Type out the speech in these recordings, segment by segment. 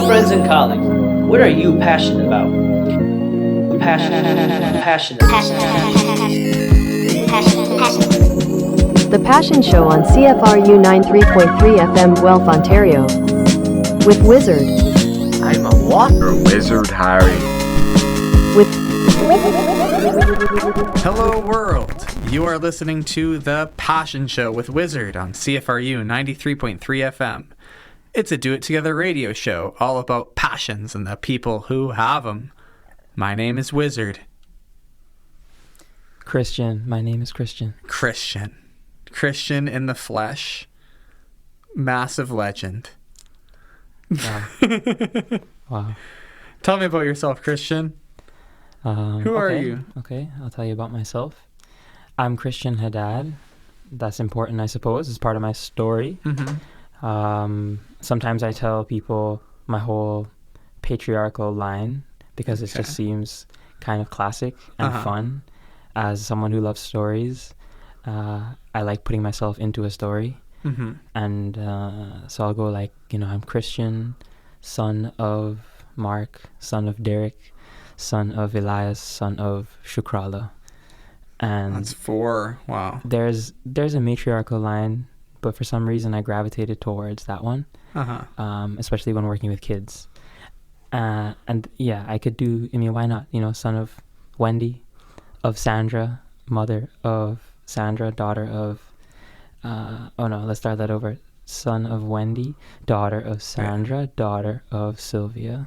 Hello, friends and colleagues. What are you passionate about? Passionate. The Passion Show on CFRU 93.3 FM Guelph, Ontario. With Wizard. I'm a water wizard, Harry. With Hello, world. You are listening to The Passion Show with Wizard on CFRU 93.3 FM. It's a do-it-together radio show all about passions and the people who have them. My name is Wizard. Christian. My name is Christian. Christian in the flesh. Massive legend. Wow. Wow. Tell me about yourself, Christian. Who are you? Okay, I'll tell you about myself. I'm Christian Haddad. That's important, I suppose. It's part of my story. Mm-hmm. Sometimes I tell people my whole patriarchal line because it just seems kind of classic and fun. As someone who loves stories, I like putting myself into a story. Mm-hmm. And so I'll go like, I'm Christian, son of Mark, son of Derek, son of Elias, son of Shukrala. And That's 4. Wow. there's a matriarchal line, but for some reason I gravitated towards that one, especially when working with kids. And yeah, I could do, why not? Son of Wendy, of Sandra, mother of Sandra, daughter of, let's start that over. Son of Wendy, daughter of Sandra, daughter of Sylvia.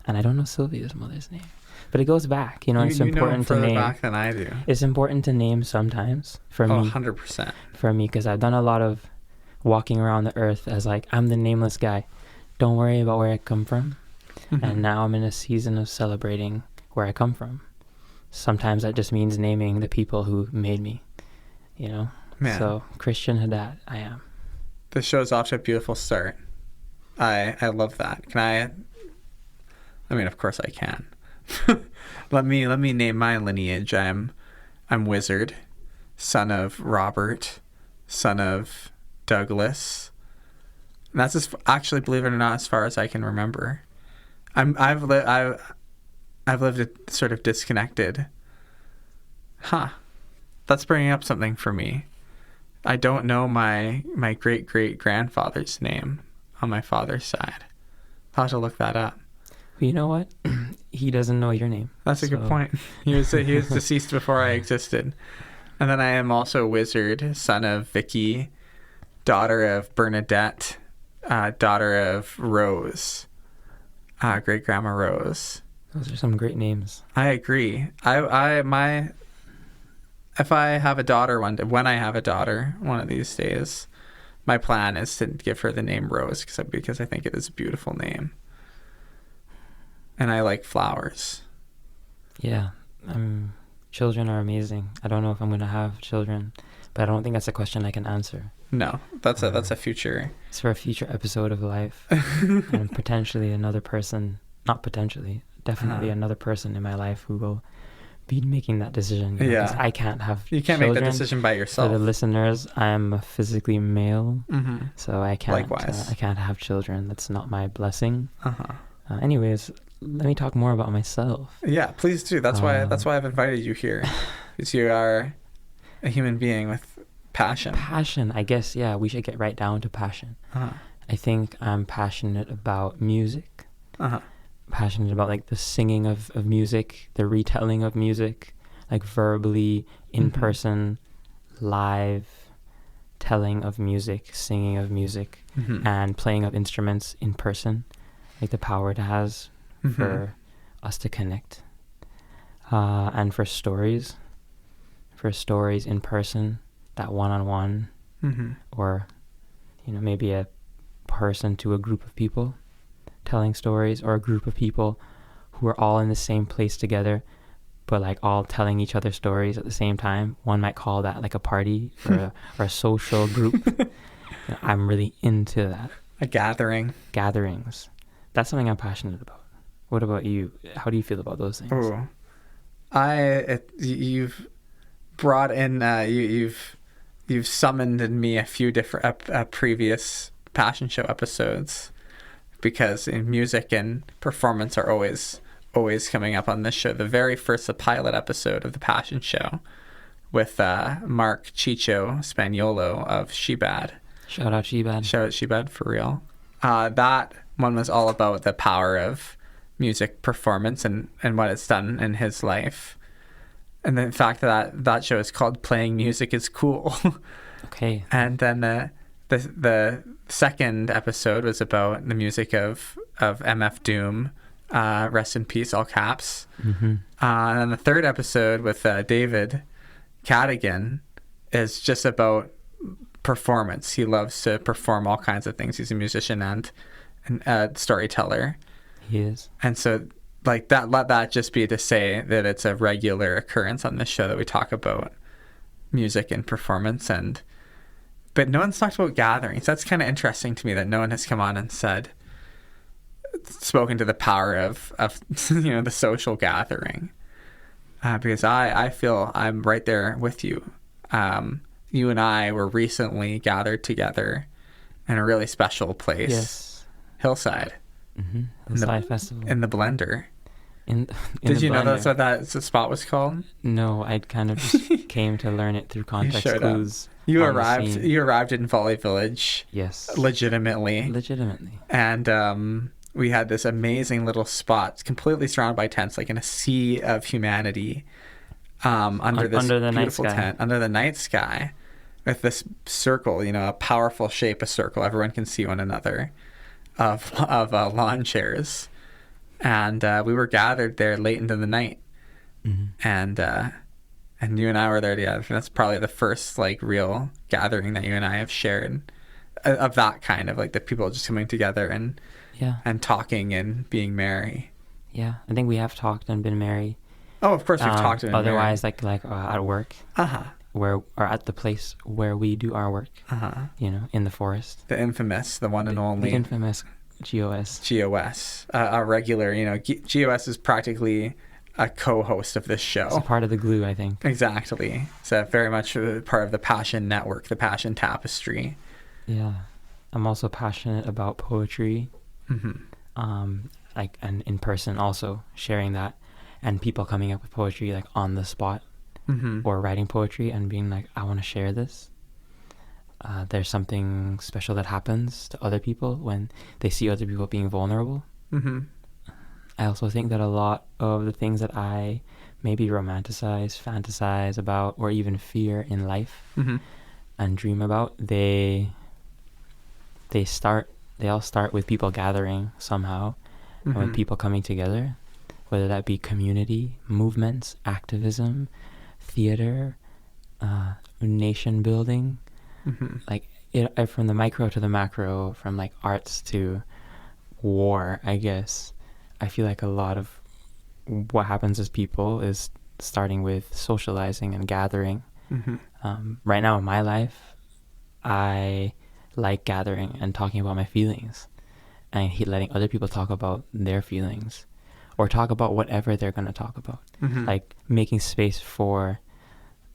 And I don't know Sylvia's mother's name, but it goes back. It's important to name. Back than I do. It's important to name sometimes for me. 100%. For me, because I've done a lot of walking around the earth as like, I'm the nameless guy. Don't worry about where I come from. Mm-hmm. And now I'm in a season of celebrating where I come from. Sometimes that just means naming the people who made me, Man. So Christian Haddad, I am. This show's off to a beautiful start. I love that. Can I of course I can. Let me name my lineage. I'm Wizard, son of Robert, son of Douglas. And that's actually, believe it or not, as far as I can remember. I've lived a sort of disconnected. That's bringing up something for me. I don't know my great-great-grandfather's name on my father's side. I'll have to look that up. But you know what? He doesn't know your name. That's a good point. He was deceased before I existed. And then I am also a Wizard, son of Vicky, daughter of Bernadette, daughter of Rose, great-grandma Rose. Those are some great names. I agree. If I have a daughter when I have a daughter one of these days, my plan is to give her the name Rose because I think it is a beautiful name. And I like flowers. Yeah. Children are amazing. I don't know if I'm going to have children, but I don't think that's a question I can answer. No, that's a future. It's for a future episode of life. And potentially another person, not potentially, definitely another person in my life who will be making that decision. 'Cause I can't have You can't make that decision by yourself. For the listeners, I'm physically male, so I can't. Likewise. I can't have children. That's not my blessing. Anyways, let me talk more about myself. Yeah, please do. That's why I've invited you here, because you are a human being with passion. Passion, I guess. Yeah, we should get right down to passion. I think I'm passionate about music. Passionate about like the singing of music, the retelling of music, like verbally, in person, live telling of music, singing of music, and playing of instruments in person, like the power it has for us to connect, and for stories in person, that one-on-one, or maybe a person to a group of people telling stories, or a group of people who are all in the same place together but like all telling each other stories at the same time. One might call that like a party or a social group. I'm really into that. A gathering. Gatherings. That's something I'm passionate about. What about you? How do you feel about those things? Oh, you've brought in you've summoned in me a few different previous Passion Show episodes. because in music and performance are always coming up on this show. The very first, the pilot episode of The Passion Show with Mark Chicho Spaniolo of Shebad. Shout out Shebad. Shout out Shebad, for real. That one was all about the power of music performance and what it's done in his life. And the fact that show is called Playing Music is Cool. Okay. And then the second episode was about the music of MF Doom, rest in peace, all caps. Mm-hmm. And then the third episode with David Cadigan is just about performance. He loves to perform all kinds of things. He's a musician and a storyteller. He is. And so, like, that, let that just be to say that it's a regular occurrence on this show that we talk about music and performance. But no one's talked about gatherings. That's kind of interesting to me that no one has come on and spoken to the power of the social gathering. Because I feel I'm right there with you. You and I were recently gathered together in a really special place. Yes. Hillside. Mm-hmm. Hillside Festival. In the Blender. In Did the you know Blender. that's what that spot was called? No, I kind of just came to learn it through context showed up. clues. You on the arrived. scene. You arrived in Volley Village. Yes. Legitimately. And we had this amazing little spot, completely surrounded by tents, like in a sea of humanity, under this under the night beautiful sky. tent, under the night sky, with this circle, a powerful shape, a circle. Everyone can see one another, of lawn chairs, and we were gathered there late into the night, and you and I were there together. That's probably the first real gathering that you and I have shared of that kind of the people just coming together and talking and being merry. Yeah, I think we have talked and been merry. Oh, of course we've talked and been otherwise, merry. at work, or at the place where we do our work, in the forest. The infamous, the one and only. The infamous GOS. GOS, a regular. GOS is practically a co-host of this show. It's a part of the glue, I think. Exactly. So very much a part of the Passion Network, the Passion Tapestry. Yeah, I'm also passionate about poetry. And in person also sharing that, and people coming up with poetry on the spot, or writing poetry and being I want to share this. There's something special that happens to other people when they see other people being vulnerable. I also think that a lot of the things that I maybe romanticize, fantasize about, or even fear in life and dream about, they all start with people gathering somehow, and with people coming together, whether that be community, movements, activism, theater, nation building, from the micro to the macro, from arts to war, I guess. I feel a lot of what happens as people is starting with socializing and gathering. Right now in my life, I like gathering and talking about my feelings, and letting other people talk about their feelings, or talk about whatever they're going to talk about. Making space for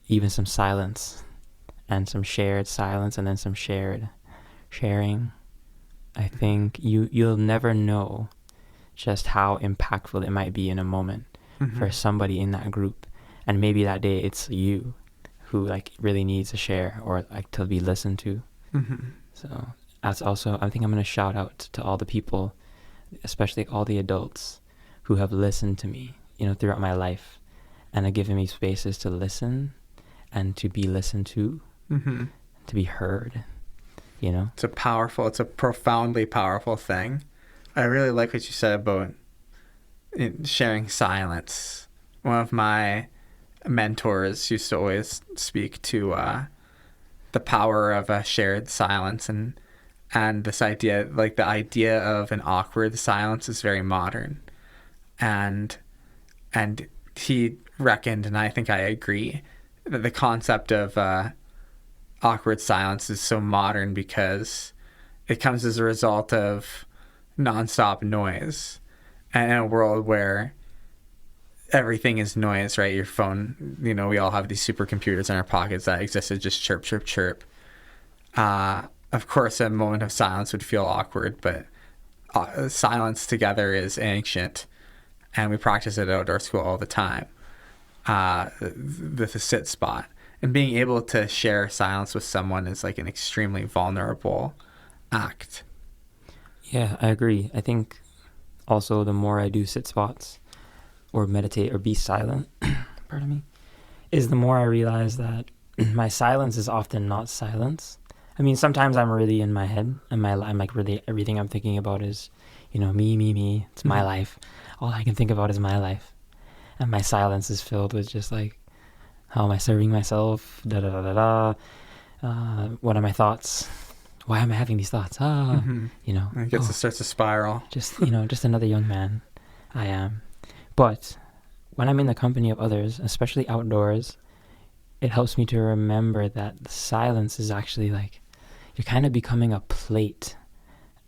even some silence, and some shared silence, and then some sharing. I think you'll never know just how impactful it might be in a moment for somebody in that group, and maybe that day it's you who really needs to share or to be listened to. So that's also, I think I'm going to shout out to all the people, especially all the adults who have listened to me, throughout my life, and have given me spaces to listen and to be listened to, to be heard. It's a profoundly powerful thing. I really like what you said about sharing silence. One of my mentors used to always speak to the power of a shared silence, and this idea, the idea of an awkward silence is very modern, and he reckoned, and I think I agree, that the concept of awkward silence is so modern because it comes as a result of nonstop noise, and in a world where everything is noise, right? Your phone, we all have these supercomputers in our pockets that exist to just chirp, chirp, chirp. Of course, a moment of silence would feel awkward, but silence together is ancient, and we practice it at outdoor school all the time. The sit spot, and being able to share silence with someone is like an extremely vulnerable act. Yeah, I agree. I think also the more I do sit spots or meditate or be silent, pardon me, is the more I realize that my silence is often not silence. I mean, sometimes I'm really in my head, and I'm like really everything I'm thinking about is, me. It's my life. All I can think about is my life, and my silence is filled with just like, how am I serving myself? Da da da da da. What are my thoughts? Why am I having these thoughts? It gets to starts to spiral. Just just another young man. I am. But when I'm in the company of others, especially outdoors, it helps me to remember that the silence is actually like, you're kind of becoming a plate,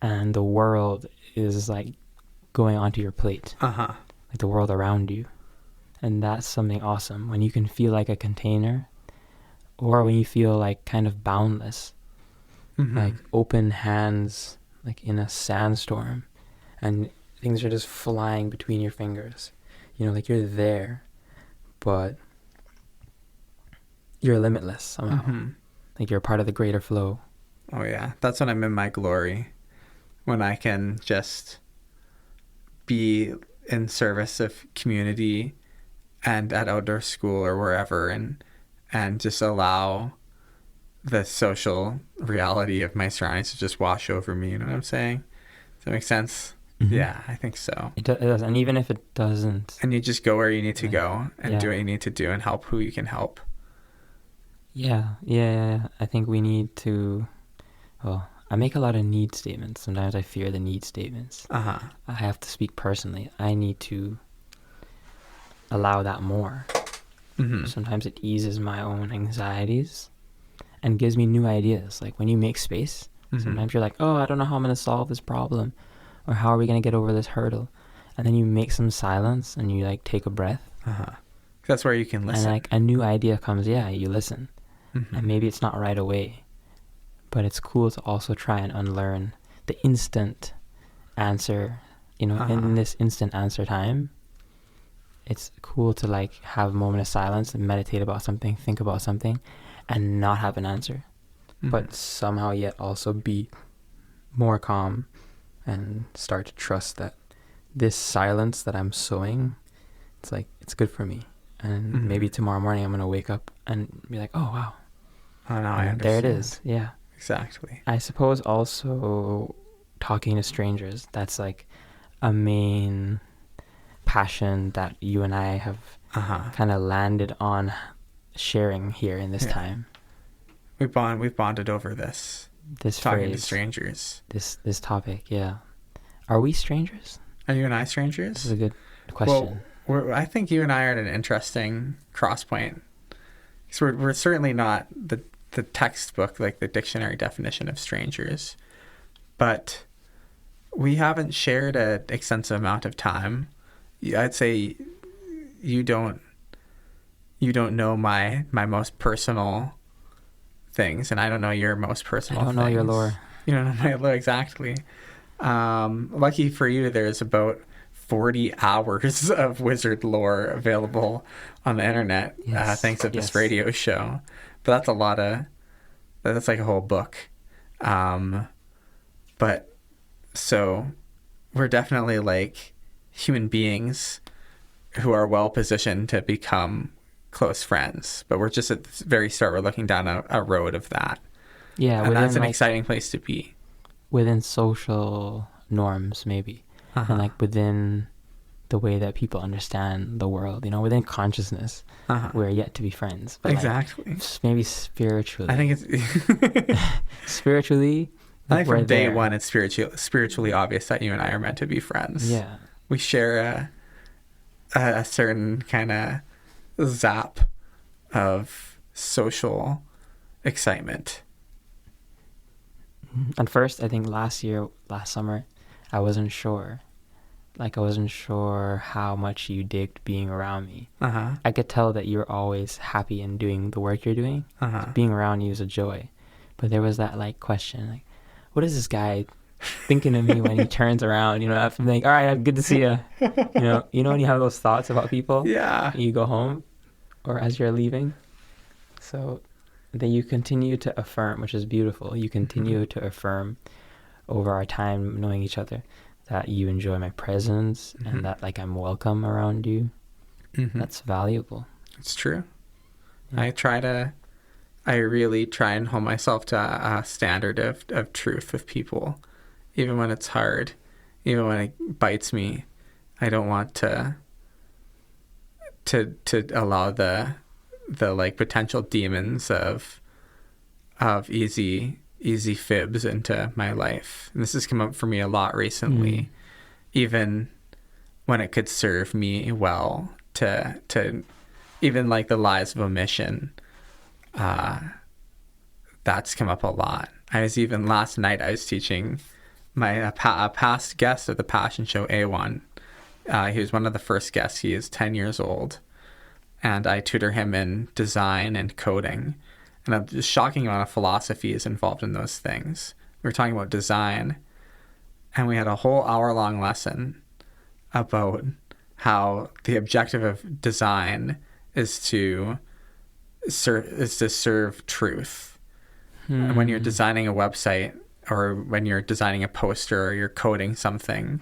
and the world is like going onto your plate. Like the world around you. And that's something awesome when you can feel like a container, or when you feel like kind of boundless, like open hands, like in a sandstorm, and things are just flying between your fingers. Like you're there, but you're limitless somehow. Like you're a part of the greater flow. Oh yeah, that's when I'm in my glory, when I can just be in service of community and at outdoor school or wherever, and just allow the social reality of my surroundings to just wash over me. You know what I'm saying? Does that make sense? Yeah, I think so. It does, and even if it doesn't, and you just go where you need to go and do what you need to do and help who you can help. Yeah. I think we need to. Well, I make a lot of need statements. Sometimes I fear the need statements. I have to speak personally. I need to allow that more. Sometimes it eases my own anxieties and gives me new ideas. Like when you make space, sometimes you're like, oh, I don't know how I'm going to solve this problem, or how are we going to get over this hurdle? And then you make some silence and you like take a breath. That's where you can listen. And like a new idea comes, you listen. And maybe it's not right away, but it's cool to also try and unlearn the instant answer, in this instant answer time. It's cool to like have a moment of silence and meditate about something, think about something, and not have an answer, but somehow yet also be more calm and start to trust that this silence that I'm sowing, it's like, it's good for me. And maybe tomorrow morning I'm going to wake up and be like, oh, wow. Oh, no, I understand. There it is. Yeah. Exactly. I suppose also talking to strangers, that's like a main passion that you and I have kind of landed on sharing here in this time. We've bonded over this talking phrase, to strangers. This topic, yeah. Are we strangers? Are you and I strangers? This is a good question. Well, I think you and I are at an interesting cross point. So we're certainly not the textbook, like the dictionary definition of strangers, but we haven't shared an extensive amount of time. I'd say you don't know my most personal things, and I don't know your most personal things. I don't know your lore. You don't know my lore, exactly. Lucky for you, there's about 40 hours of wizard lore available on the internet, thanks to this radio show. But that's like a whole book. But so we're definitely like human beings who are well positioned to become close friends, but we're just at the very start. We're looking down a road of that. Yeah, and that's an exciting place to be. Within social norms, maybe, and like within the way that people understand the world, within consciousness, we're yet to be friends. But exactly. Like, maybe spiritually. I think it's spiritually. I think from day one, it's spiritually obvious that you and I are meant to be friends. Yeah, we share a certain kind of zap of social excitement. At first, I think last summer, I wasn't sure. Like, I wasn't sure how much you digged being around me. I could tell that you're always happy in doing the work you're doing. Being around you is a joy. But there was that, like, question, like, what is this guy thinking of me when he turns around. I'm like, all right, good to see you. When you have those thoughts about people. Yeah. You go home, or as you're leaving. So then you continue to affirm, which is beautiful. You continue to affirm over our time knowing each other that you enjoy my presence and that like I'm welcome around you. That's valuable. It's true. Yeah. I really try and hold myself to a standard of truth with people, even when it's hard, even when it bites me. I don't want to allow the like potential demons of easy fibs into my life. And this has come up for me a lot recently, even when it could serve me well to even like the lies of omission. That's come up a lot. Last night I was teaching a past guest of the Passion Show, A1. He was one of the first guests. He is 10 years old, and I tutor him in design and coding. And a just shocking amount of philosophy is involved in those things. We were talking about design, and we had a whole hour-long lesson about how the objective of design is to serve truth. And when you're designing a website, or when you're designing a poster, or you're coding something,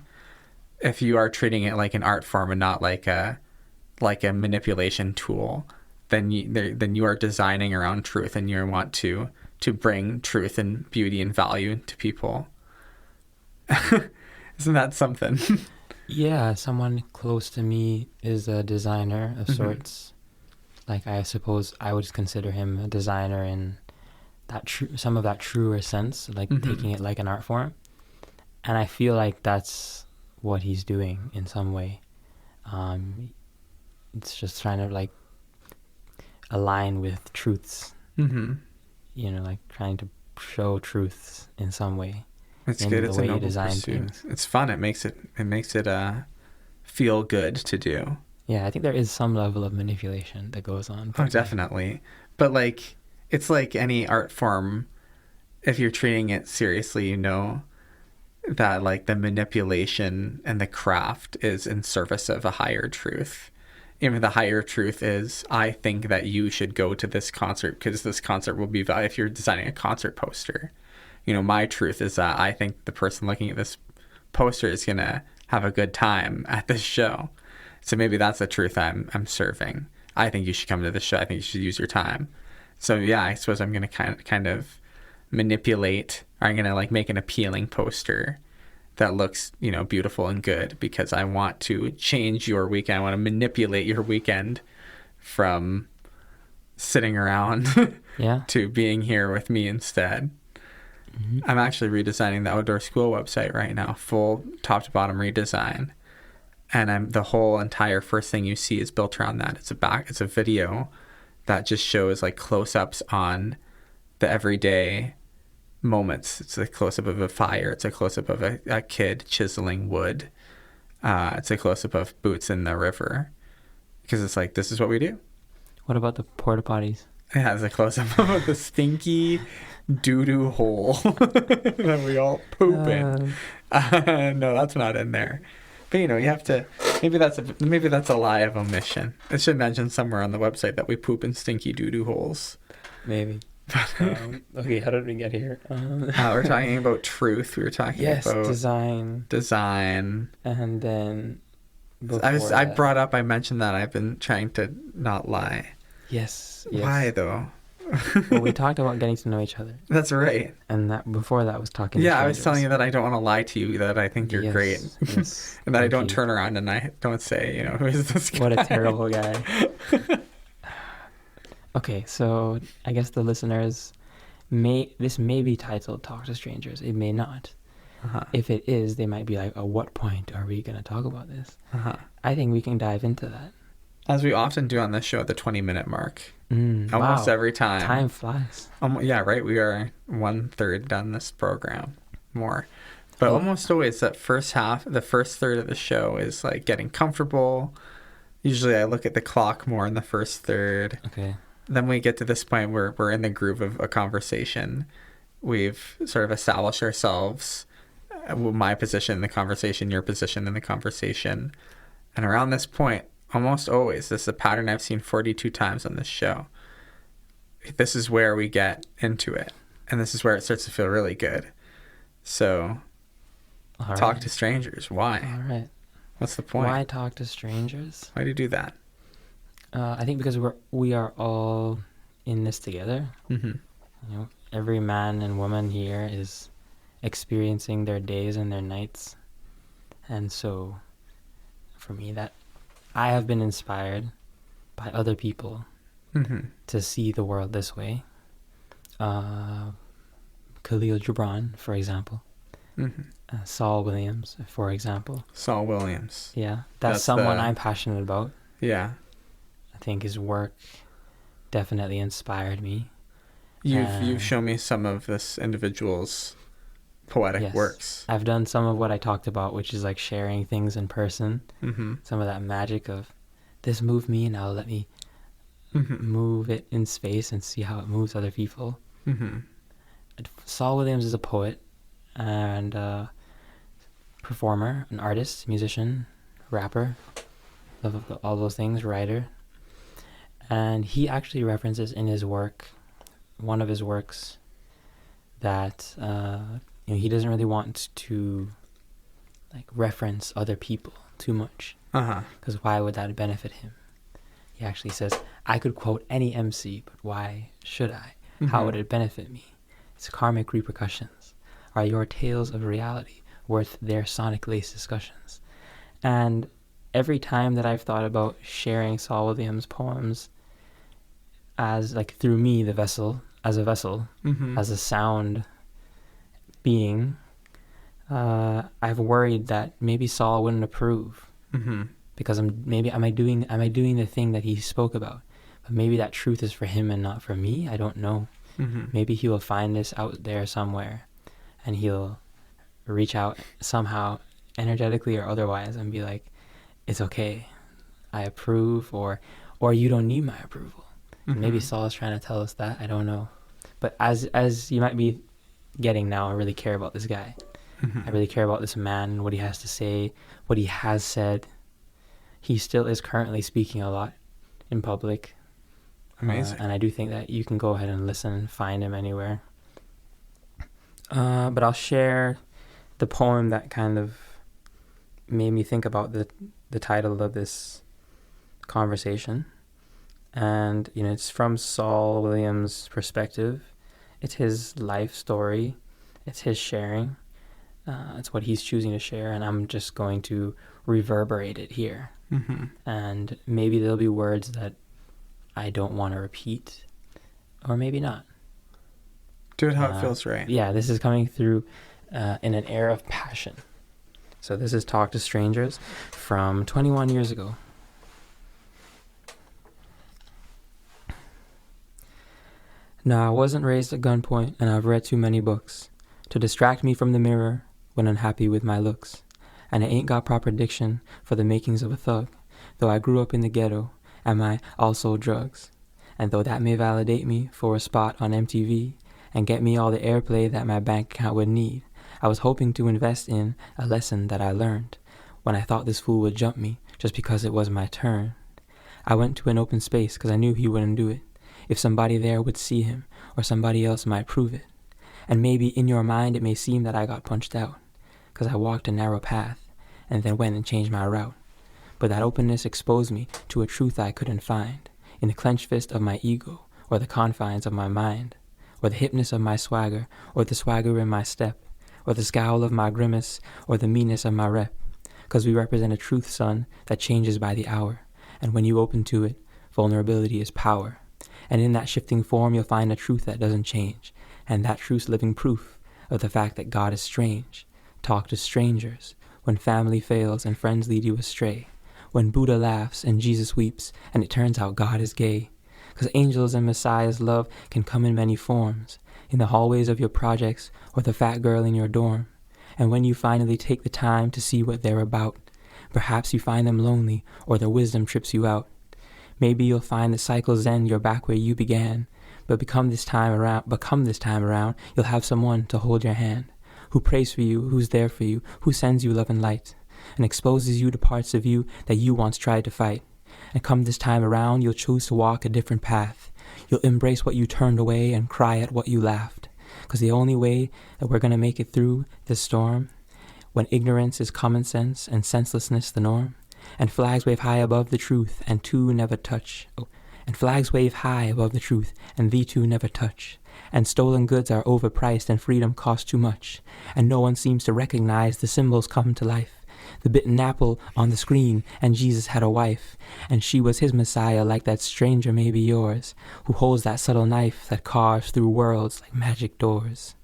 if you are treating it like an art form and not like a manipulation tool, then you are designing around truth, and you want to bring truth and beauty and value to people. Isn't that something? Yeah, someone close to me is a designer of sorts. Like, I suppose I would consider him a designer in that some of that truer sense, like taking it like an art form. And I feel like that's what he's doing in some way. It's just trying to like align with truths. Like trying to show truths in some way. It's in good. The it's way a you noble design pursuit. things. It's fun. It makes it feel good to do. Yeah, I think there is some level of manipulation that goes on. Oh, definitely. But like, it's like any art form. If you're treating it seriously, you know that like the manipulation and the craft is in service of a higher truth. Even the higher truth is, I think that you should go to this concert because this concert will be valuable. If you're designing a concert poster, my truth is that I think the person looking at this poster is gonna have a good time at this show. So maybe that's the truth I'm serving. I think you should come to this show. I think you should use your time. So yeah, I suppose I'm gonna kind of manipulate, or I'm gonna like make an appealing poster that looks, beautiful and good, because I want to change your weekend. I want to manipulate your weekend from sitting around to being here with me instead. I'm actually redesigning the outdoor school website right now, full top to bottom redesign. And the whole entire first thing you see is built around that. It's a video that just shows like close-ups on the everyday moments. It's a close-up of a fire. It's a close-up of a kid chiseling wood. It's a close-up of boots in the river, because it's like, this is what we do. What about the porta potties? It has a close-up of the stinky doo-doo hole that we all poop in. No, that's not in there. But you have to. Maybe that's a lie of omission. It should mention somewhere on the website that we poop in stinky doo-doo holes. Maybe. Okay, how did we get here? We're talking about truth. We were talking about design, and then I mentioned that I've been trying to not lie. Yes. Why though? Well, we talked about getting to know each other. That's right. And that before that was talking. Yeah, I was telling you that I don't want to lie to you, that I think you're great, yes. and that I don't turn around and I don't say, who is this guy? What a terrible guy. Okay, so I guess the listeners this may be titled "Talk to Strangers." It may not. If it is, they might be like, "At what point are we going to talk about this?" I think we can dive into that. As we often do on this show at the 20-minute mark. Almost every time. Time flies. Yeah, right. We are 1/3 done this program. More. But almost always the first third of the show is like getting comfortable. Usually I look at the clock more in the first third. Okay. Then we get to this point where we're in the groove of a conversation. We've sort of established ourselves my position in the conversation, your position in the conversation. And around this point, almost always, this is a pattern I've seen 42 times on this show. This is where we get into it. And this is where it starts to feel really good. So, talk to strangers. Why? All right. What's the point? Why talk to strangers? Why do you do that? I think because we are all in this together. Mm-hmm. You know, every man and woman here is experiencing their days and their nights. And so, for me, that I have been inspired by other people to see the world this way. Khalil Gibran, for example. Saul Williams, for example. Saul Williams. Yeah, that's someone I'm passionate about. Yeah. I think his work definitely inspired me. You've shown me some of this individual's poetic works. I've done some of what I talked about, which is like sharing things in person. Some of that magic of this moved me, now let me move it in space and see how it moves other people. Saul Williams is a poet and performer, an artist, musician, rapper, all those things, writer. And he actually references in his work, one of his works, that he doesn't really want to like reference other people too much, because why would that benefit him? He actually says, I could quote any MC, but why should I? How would it benefit me? It's karmic repercussions. Are your tales of reality worth their sonic lace discussions? And every time that I've thought about sharing Saul Williams' poems as like through me, the vessel, as a sound being, I've worried that maybe Saul wouldn't approve because am I doing the thing that he spoke about? But maybe that truth is for him and not for me. I don't know. Maybe he will find this out there somewhere, and he'll reach out somehow, energetically or otherwise, and be like, "It's okay, I approve," or "You don't need my approval." Maybe Saul is trying to tell us that. I don't know. But as you might be getting now, I really care about this guy. I really care about this man, what he has to say, what he has said. He still is currently speaking a lot in public. Amazing. And I do think that you can go ahead and listen and find him anywhere. But I'll share the poem that kind of made me think about the title of this conversation. And, it's from Saul Williams' perspective. It's his life story. It's his sharing. It's what he's choosing to share, and I'm just going to reverberate it here. And maybe there'll be words that I don't want to repeat, or maybe not. Do it how it feels right. Yeah, this is coming through in an air of passion. So this is Talk to Strangers from 21 years ago. Now, I wasn't raised at gunpoint, and I've read too many books to distract me from the mirror when unhappy with my looks. And I ain't got proper diction for the makings of a thug, though I grew up in the ghetto, and I also drugs. And though that may validate me for a spot on MTV and get me all the airplay that my bank account would need, I was hoping to invest in a lesson that I learned when I thought this fool would jump me just because it was my turn. I went to an open space because I knew he wouldn't do it. If somebody there would see him, or somebody else might prove it. And maybe in your mind it may seem that I got punched out, because I walked a narrow path, and then went and changed my route. But that openness exposed me to a truth I couldn't find, in the clenched fist of my ego, or the confines of my mind, or the hipness of my swagger, or the swagger in my step, or the scowl of my grimace, or the meanness of my rep. Because we represent a truth, son, that changes by the hour, and when you open to it, vulnerability is power. And in that shifting form, you'll find a truth that doesn't change, and that truth's living proof of the fact that God is strange. Talk to strangers when family fails and friends lead you astray, when Buddha laughs and Jesus weeps, and it turns out God is gay. 'Cause angels and Messiah's love can come in many forms, in the hallways of your projects or the fat girl in your dorm. And when you finally take the time to see what they're about, perhaps you find them lonely or their wisdom trips you out. Maybe you'll find the cycle's end you're back where you began, but come this time around, you'll have someone to hold your hand, who prays for you, who's there for you, who sends you love and light, and exposes you to parts of you that you once tried to fight. And come this time around, you'll choose to walk a different path. You'll embrace what you turned away and cry at what you laughed. Because the only way that we're going to make it through this storm, when ignorance is common sense and senselessness the norm, and flags wave high above the truth and two never touch. And flags wave high above the truth and the two never touch. And stolen goods are overpriced and freedom costs too much. And no one seems to recognize the symbols come to life. The bitten apple on the screen, and Jesus had a wife, and she was his Messiah like that stranger may be yours, who holds that subtle knife that carves through worlds like magic doors.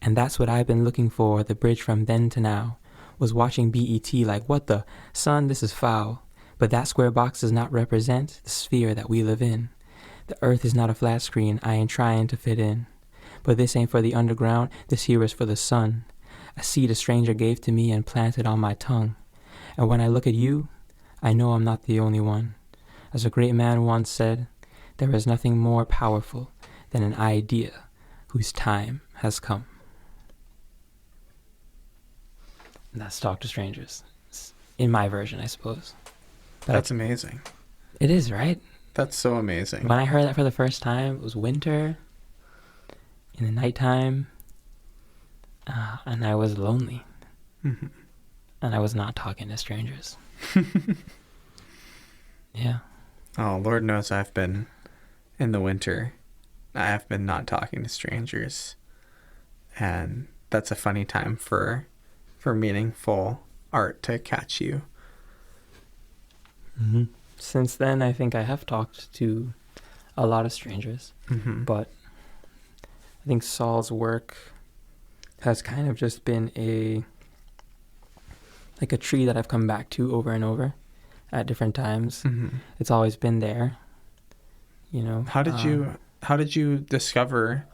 And that's what I've been looking for, the bridge from then to now, was watching BET like, what the, son, this is foul. But that square box does not represent the sphere that we live in. The earth is not a flat screen I ain't trying to fit in. But this ain't for the underground, this here is for the sun. A seed a stranger gave to me and planted on my tongue. And when I look at you, I know I'm not the only one. As a great man once said, there is nothing more powerful than an idea whose time has come. And that's Talk to Strangers. In my version, I suppose. But That's amazing. It is, right? That's so amazing. When I heard that for the first time, it was winter, in the nighttime, and I was lonely. Mm-hmm. And I was not talking to strangers. Yeah. Oh, Lord knows I've been in the winter. I have been not talking to strangers. And that's a funny time for meaningful art to catch you. Mm-hmm. Since then, I think I have talked to a lot of strangers. Mm-hmm. But I think Saul's work has kind of just been a tree that I've come back to over and over at different times. Mm-hmm. It's always been there, you know. How did you discover,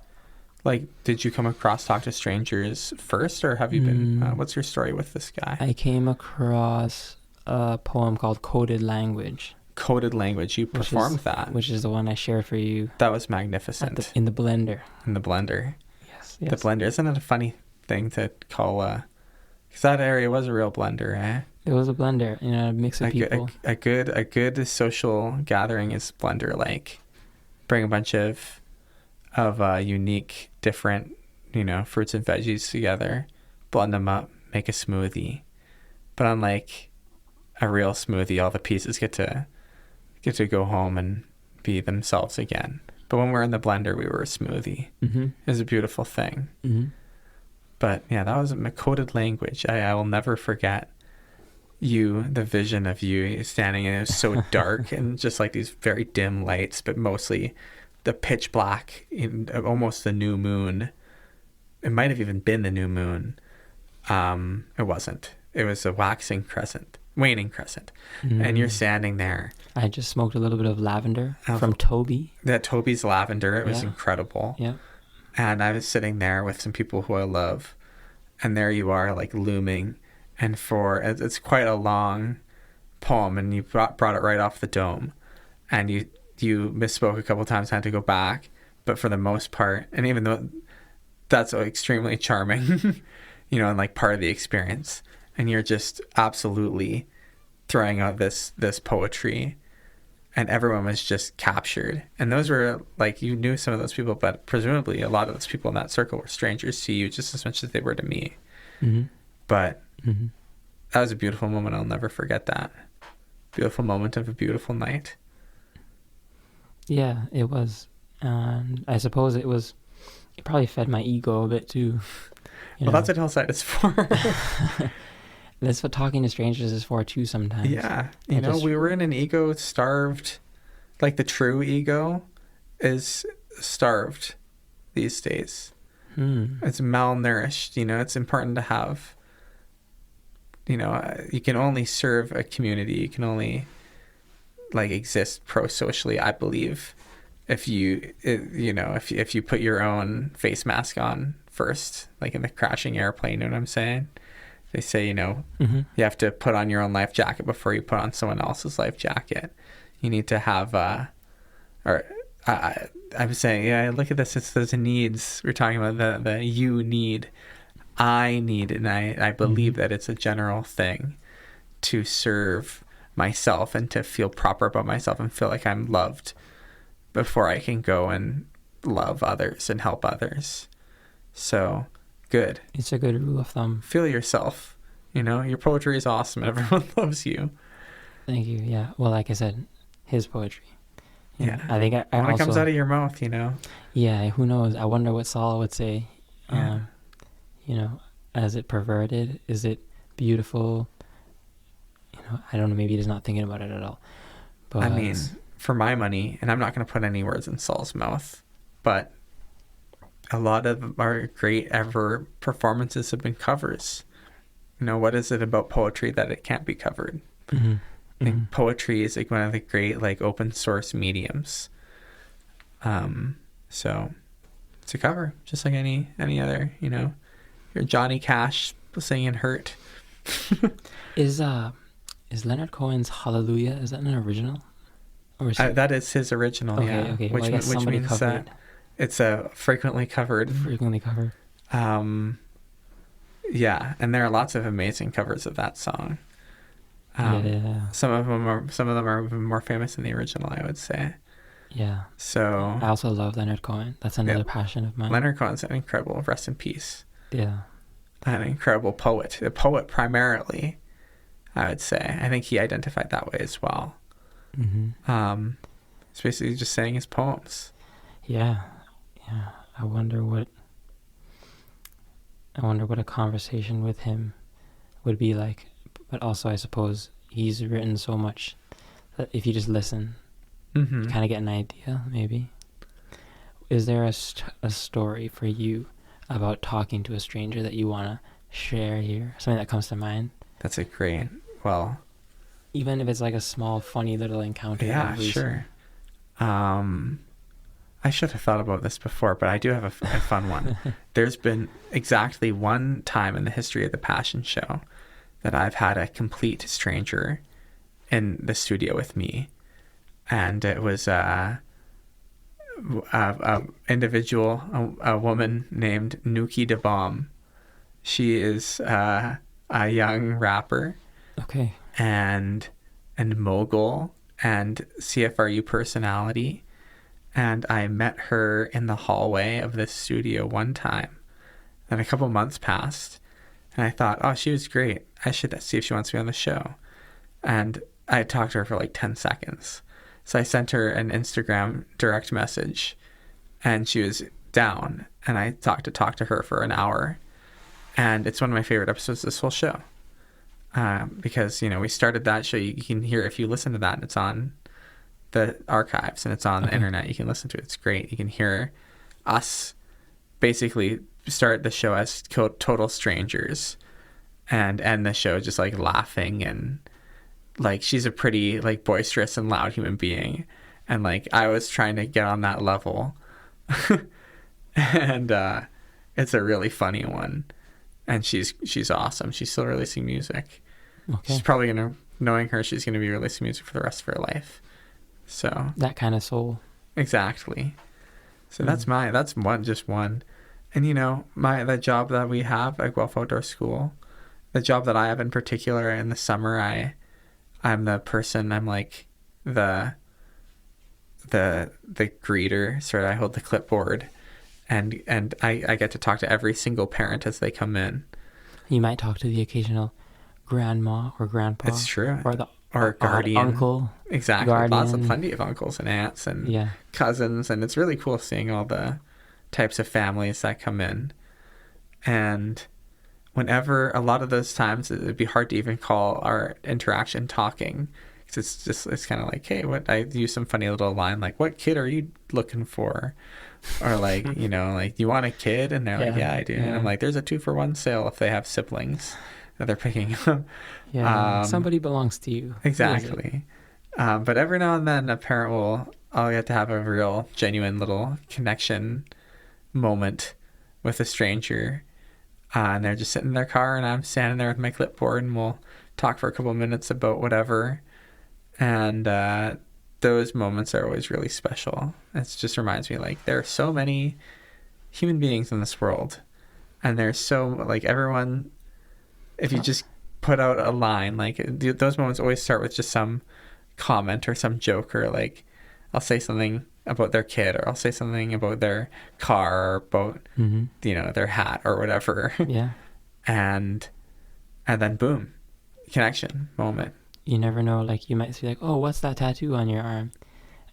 like, did you come across Talk to Strangers first, or have you been, what's your story with this guy? I came across a poem called Coded Language. Coded Language, you performed that. Which is the one I shared for you. That was magnificent. In the blender. In the blender. Yes. The blender. Isn't it a funny thing to call, because that area was a real blender, eh? It was a blender, you know, a mix of people. A good social gathering is blender, like bring a bunch of unique, different, you know, fruits and veggies together, blend them up, make a smoothie. But unlike a real smoothie, all the pieces get to go home and be themselves again. But when we're in the blender, we were a smoothie. Mm-hmm. It was a beautiful thing. Mm-hmm. But yeah, that was a Coded Language. I will never forget the vision of you standing, and it was so dark and just like these very dim lights, but mostly the pitch black, almost the new moon. It might have even been the new moon. It wasn't. It was a waning crescent. Mm-hmm. And you're standing there. I just smoked a little bit of lavender from Toby. That Toby's lavender. It was incredible. Yeah. And I was sitting there with some people who I love, and there you are, like looming. And it's quite a long poem, and you brought it right off the dome, and you misspoke a couple times, had to go back, but for the most part, and even though that's extremely charming, you know, and like part of the experience, and you're just absolutely throwing out this poetry, and everyone was just captured. And those were, like, you knew some of those people, but presumably a lot of those people in that circle were strangers to you just as much as they were to me. Mm-hmm. But mm-hmm. That was a beautiful moment. I'll never forget that. Beautiful moment of a beautiful night. Yeah, it was. I suppose it probably fed my ego a bit too. Well, that's what Hillside is for. That's what talking to strangers is for too sometimes. Yeah. We were in an ego-starved, like the true ego is starved these days. It's malnourished, it's important to have, you can only serve a community. You can only exist pro-socially, I believe, if you put your own face mask on first, like in the crashing airplane, you know what I'm saying? They say, mm-hmm. you have to put on your own life jacket before you put on someone else's life jacket. You need to have, I'm saying, look at this. It's those needs. We're talking about the you need. I need, and I believe that it's a general thing to serve myself and to feel proper about myself and feel like I'm loved before I can go and love others and help others. So, good. It's a good rule of thumb. Feel yourself. You know, your poetry is awesome. Everyone loves you. Thank you. Yeah. Well, like I said, his poetry. Yeah. I think I when also, it comes out of your mouth, you know. Yeah. Who knows? I wonder what Saul would say. Yeah. You know, is it perverted? Is it beautiful? You know, I don't know. Maybe he's not thinking about it at all. But I mean, for my money, and I'm not going to put any words in Saul's mouth, but a lot of our great ever performances have been covers. You know, what is it about poetry that it can't be covered? Mm-hmm. I think poetry is like one of the great like open source mediums. So it's a cover, just like any other, you know. Your Johnny Cash singing Hurt. Is Leonard Cohen's Hallelujah, is that an original? Or is That is his original, okay, yeah. okay. Which, Well, I guess which somebody means covered that it's a frequently covered. frequently covered. Yeah, and there are lots of amazing covers of that song. Yeah. Some of them are even more famous than the original, I would say. Yeah. So I also love Leonard Cohen. That's another passion of mine. Leonard Cohen's an incredible, rest in peace. Yeah. An incredible poet. A poet primarily, I would say. I think he identified that way as well. Mm-hmm. It's basically just saying his poems. Yeah. Yeah. I wonder what a conversation with him would be like. But also, I suppose he's written so much that if you just listen, you kind of get an idea, maybe. Is there a story for you about talking to a stranger that you want to share here? Something that comes to mind? That's a great, well... Even if it's like a small, funny little encounter. Yeah, sure. I should have thought about this before, but I do have a fun one. There's been exactly one time in the history of the Passion Show that I've had a complete stranger in the studio with me. And it was a individual, a woman named Nuki DeBomb. She is a young rapper. Okay. And mogul and CFRU personality. And I met her in the hallway of this studio one time. Then a couple months passed. And I thought, oh, she was great. I should see if she wants to be on the show. And I talked to her for like 10 seconds. So I sent her an Instagram direct message. And she was down. And I talked to her for an hour. And it's one of my favorite episodes of this whole show. Because, you know, we started that show. You can hear, if you listen to that, and it's on the archives and it's on the internet, you can listen to it. It's great. You can hear us basically start the show as total strangers and end the show just like laughing, and like she's a pretty like boisterous and loud human being, and like I was trying to get on that level. And it's a really funny one, and she's awesome. She's still releasing music. Okay. She's probably knowing her, she's gonna be releasing music for the rest of her life. So that kind of soul. Exactly. So that's just one. And you know, the job that we have at Guelph Outdoor School, the job that I have in particular in the summer, I'm the person, I'm like the greeter, sort of. I hold the clipboard, and I get to talk to every single parent as they come in. You might talk to the occasional grandma or grandpa. It's true. Or guardian. Uncle. Exactly. Plenty of uncles and aunts and cousins, and it's really cool seeing all the types of families that come in. And whenever, a lot of those times, it'd be hard to even call our interaction talking, because it's kind of like, hey, I use some funny little line like, what kid are you looking for? Or like, you know, like, you want a kid? And they're like, yeah, I do. Yeah. And I'm like, there's a 2-for-1 sale if they have siblings that they're picking up. Yeah, somebody belongs to you. Exactly. But every now and then I'll get to have a real genuine little connection moment with a stranger. And they're just sitting in their car, and I'm standing there with my clipboard, and we'll talk for a couple of minutes about whatever. And those moments are always really special. It just reminds me, like, there are so many human beings in this world, and they're so like everyone. If you just put out a line, like those moments always start with just some comment or some joke, or like I'll say something about their kid, or I'll say something about their car, or about their hat or whatever. Yeah. and then boom, connection moment. You never know, like you might see like, oh, what's that tattoo on your arm?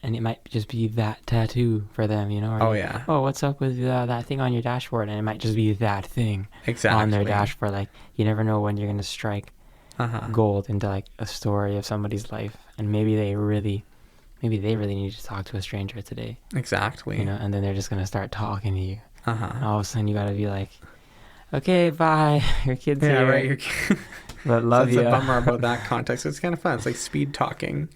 And it might just be that tattoo for them, or Oh yeah. oh, what's up with that thing on your dashboard? And it might just be that thing Exactly. on their dashboard. Like, you never know when you're going to strike gold into like a story of somebody's life. And maybe they really need to talk to a stranger today. Exactly. And then they're just going to start talking to you. And all of a sudden you got to be like, okay, bye. Your kid's Yeah, here. right. Your kid. But love It's you. a bummer about that context. It's kind of fun. It's like speed talking.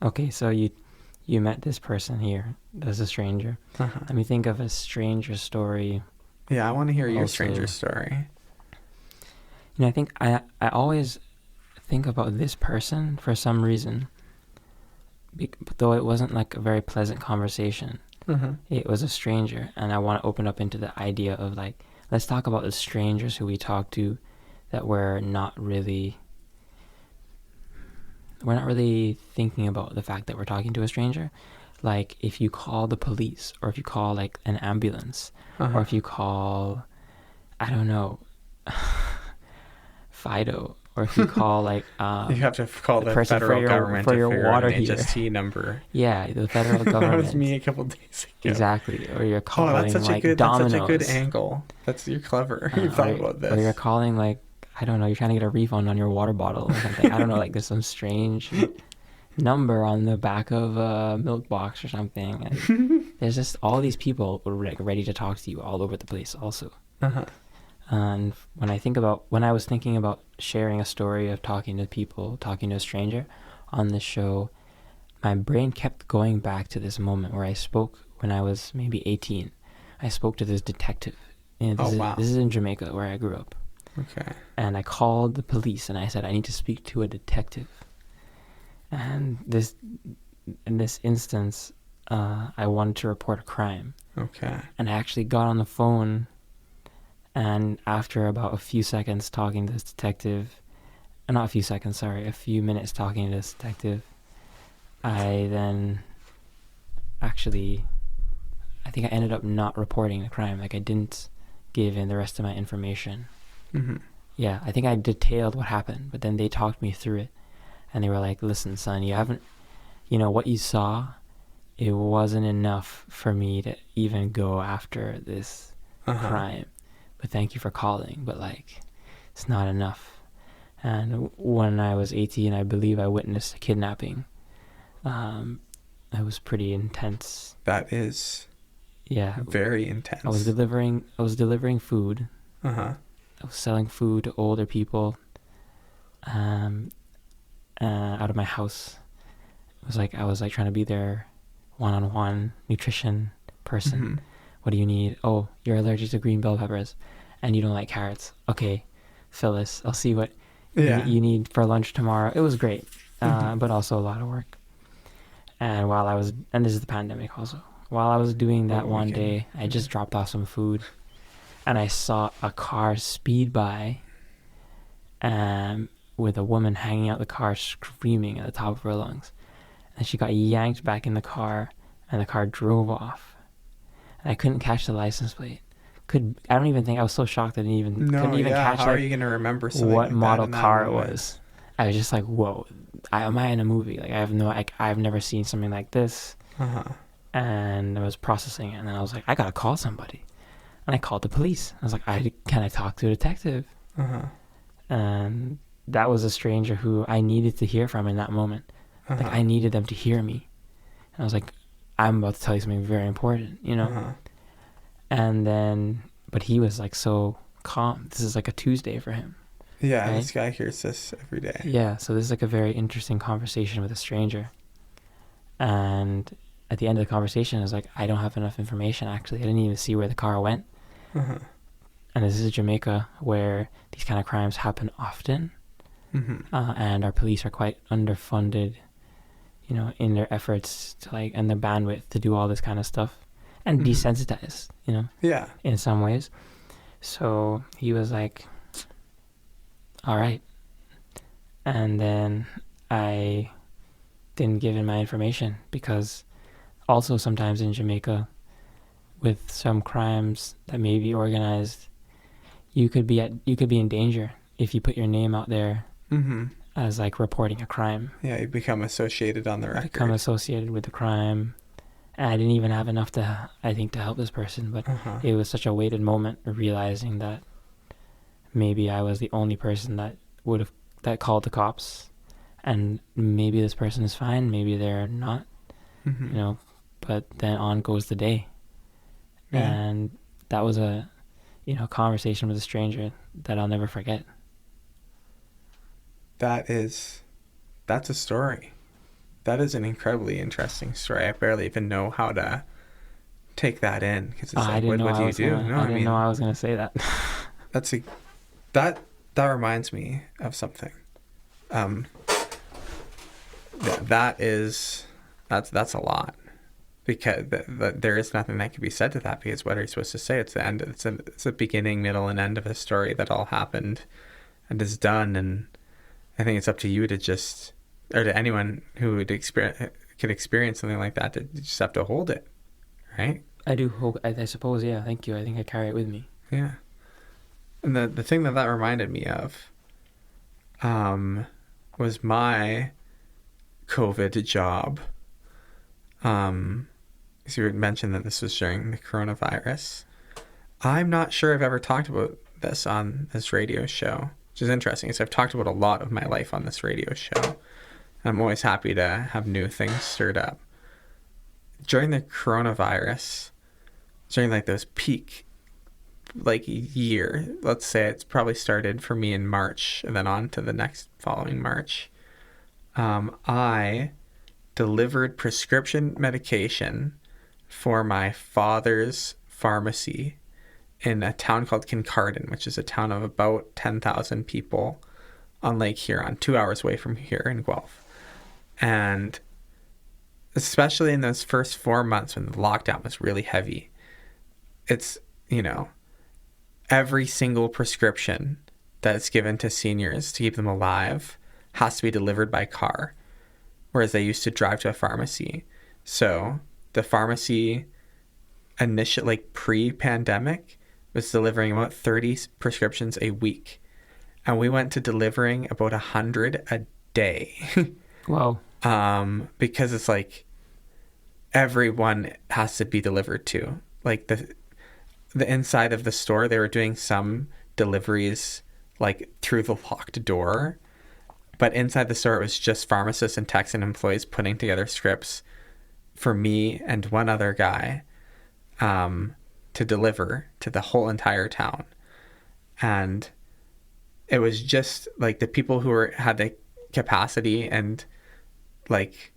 Okay, so you met this person here as a stranger. Let me think of a stranger story. Yeah, I want to hear your Also- stranger story. I think I always think about this person for some reason, though it wasn't like a very pleasant conversation. It was a stranger, and I want to open up into the idea of like, let's talk about the strangers who we talk to that we're not really thinking about the fact that we're talking to a stranger. Like if you call the police, or if you call like an ambulance, or if you call, I don't know, Fido, or if you call like you have to call the person federal government for to your figure out water an heater. HST number. Yeah, the federal That government. was me a couple days ago. Exactly. Or you're Oh, calling that's such like a good. Domino's. That's such a good angle. You're clever. You thought about this. Or you're calling like, I don't know, you're trying to get a refund on your water bottle or something. I don't know, like there's some strange number on the back of a milk box or something. And there's just all these people like ready to talk to you all over the place also. And when I was thinking about sharing a story of talking to people, talking to a stranger on this show, my brain kept going back to this moment where I spoke when I was maybe 18. I spoke to this detective. And this is in Jamaica where I grew up. Okay. And I called the police and I said, I need to speak to a detective. And in this instance, I wanted to report a crime. Okay. And I actually got on the phone, and after about a few seconds talking to this detective, not a few seconds, sorry, a few minutes talking to this detective, I then actually, I think I ended up not reporting the crime. Like I didn't give in the rest of my information. Yeah, I think I detailed what happened, but then they talked me through it. And they were like, listen, son, you haven't, what you saw, it wasn't enough for me to even go after this crime. But thank you for calling. But like, it's not enough. And when I was 18, I believe I witnessed a kidnapping. It was pretty intense. That is. Yeah. Very intense. I was delivering food. Uh-huh. I was selling food to older people. Out of my house. It was like I was like trying to be their one-on-one nutrition person. What do you need? Oh, you're allergic to green bell peppers and you don't like carrots. Okay, Phyllis, I'll see what you need for lunch tomorrow. It was great, but also a lot of work. And this is the pandemic also, while I was doing that one day, I just dropped off some food and I saw a car speed by with a woman hanging out the car screaming at the top of her lungs. And she got yanked back in the car and the car drove off. And I couldn't catch the license plate. I don't even think, I was so shocked I couldn't even catch how are you going to remember something what like model that in that car it moment? was. I was just like, whoa, am I in a movie? Like I've never seen something like this. And I was processing it, and then I was like, I gotta call somebody. And I called the police. I was like, can I talk to a detective? And that was a stranger who I needed to hear from in that moment. Like I needed them to hear me. And I was like, I'm about to tell you something very important, And then, but he was like so calm. This is like a Tuesday for him. Yeah, right? This guy hears this every day. Yeah, so this is like a very interesting conversation with a stranger. And at the end of the conversation, I was like, I don't have enough information, actually. I didn't even see where the car went. And this is Jamaica, where these kind of crimes happen often. And our police are quite underfunded, in their efforts to and the bandwidth to do all this kind of stuff. and desensitized, Yeah. in some ways. So he was like, all right. And then I didn't give him my information, because also sometimes in Jamaica, with some crimes that may be organized, you could be in danger if you put your name out there as like reporting a crime. Yeah, you become associated on the record. Become associated with the crime. And I didn't even have enough to help this person, but it was such a weighted moment of realizing that maybe I was the only person that called the cops, and maybe this person is fine, maybe they're not, but then on goes the day. Yeah. And that was a conversation with a stranger that I'll never forget. That's a story. That is an incredibly interesting story. I barely even know how to take that in, because it's like, I didn't know I was going to say that. That reminds me of something. That's a lot, because there is nothing that can be said to that, because what are you supposed to say? It's the end. It's a beginning, middle, and end of a story that all happened and is done. And I think it's up to you to just, or to anyone who could experience something like that, to just have to hold it, right? I do hope. I suppose. Yeah. Thank you. I think I carry it with me. Yeah. And the thing that reminded me of, was my COVID job. Because you had mentioned that this was during the coronavirus. I'm not sure I've ever talked about this on this radio show, which is interesting, because I've talked about a lot of my life on this radio show. I'm always happy to have new things stirred up. During the coronavirus, during like those peak year, let's say it's probably started for me in March and then on to the next following March, I delivered prescription medication for my father's pharmacy in a town called Kincardine, which is a town of about 10,000 people on Lake Huron, 2 hours away from here in Guelph. And especially in those first 4 months when the lockdown was really heavy, it's, every single prescription that's given to seniors to keep them alive has to be delivered by car, whereas they used to drive to a pharmacy. So the pharmacy initially, pre-pandemic, was delivering about 30 prescriptions a week, and we went to delivering about 100 a day. Wow. Because it's like everyone has to be delivered to. Like the inside of the store, they were doing some deliveries like through the locked door, but inside the store it was just pharmacists and techs and employees putting together scripts for me and one other guy to deliver to the whole entire town. And it was just like the people who had the capacity and like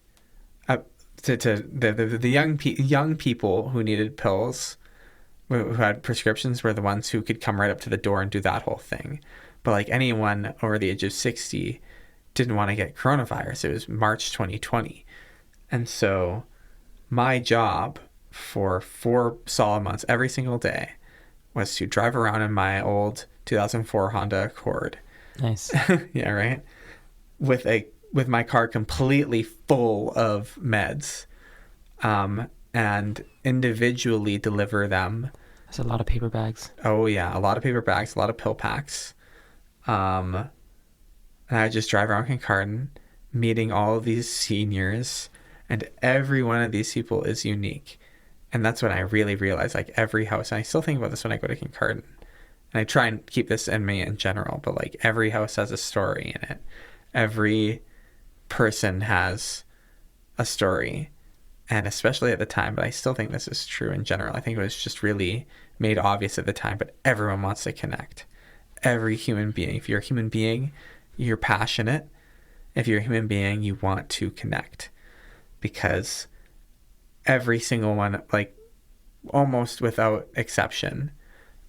the young people who needed pills, who had prescriptions, were the ones who could come right up to the door and do that whole thing. But like anyone over the age of 60 didn't want to get coronavirus. It was March 2020. And so my job for 4 solid months every single day was to drive around in my old 2004 Honda Accord. Nice. Yeah, right? With my car completely full of meds, and individually deliver them. That's a lot of paper bags. Oh yeah, a lot of paper bags, a lot of pill packs. And I just drive around Kincardine, meeting all of these seniors, and every one of these people is unique. And that's when I really realized, like, every house, and I still think about this when I go to Kincardine, and I try and keep this in me in general, but like every house has a story in it. Every person has a story, and especially at the time, but I still think this is true in general. I think it was just really made obvious at the time, but everyone wants to connect. Every human being. If you're a human being, you're passionate. If you're a human being, you want to connect, because every single one, like almost without exception,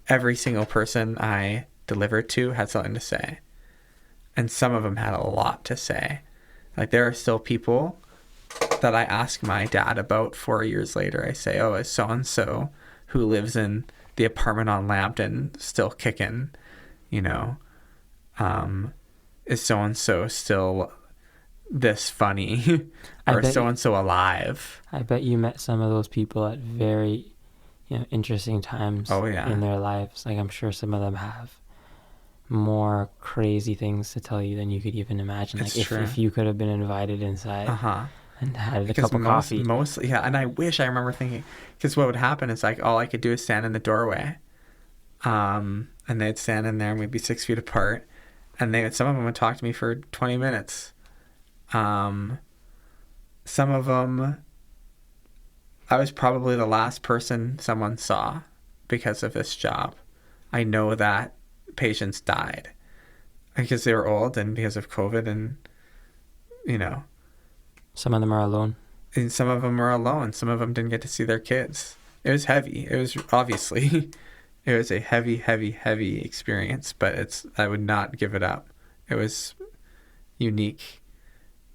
every single person I delivered to had something to say. And some of them had a lot to say. Like, there are still people that I ask my dad about 4 years later. I say, oh, is so-and-so who lives in the apartment on Lambton still kicking, you know? Is so-and-so still this funny? Or is so-and-so alive? I bet you met some of those people at very, interesting times in their lives. Like, I'm sure some of them have more crazy things to tell you than you could even imagine. It's like, true. if you could have been invited inside and had a cup of coffee. Mostly, yeah. And I wish I remember thinking, because what would happen is, like, all I could do is stand in the doorway. And they'd stand in there and we'd be 6 feet apart. And some of them would talk to me for 20 minutes. Some of them, I was probably the last person someone saw because of this job. I know that patients died because they were old and because of COVID, and, Some of them are alone. And some of them are alone. Some of them didn't get to see their kids. It was heavy. It was obviously, it was a heavy, heavy, heavy experience, but I would not give it up. It was unique.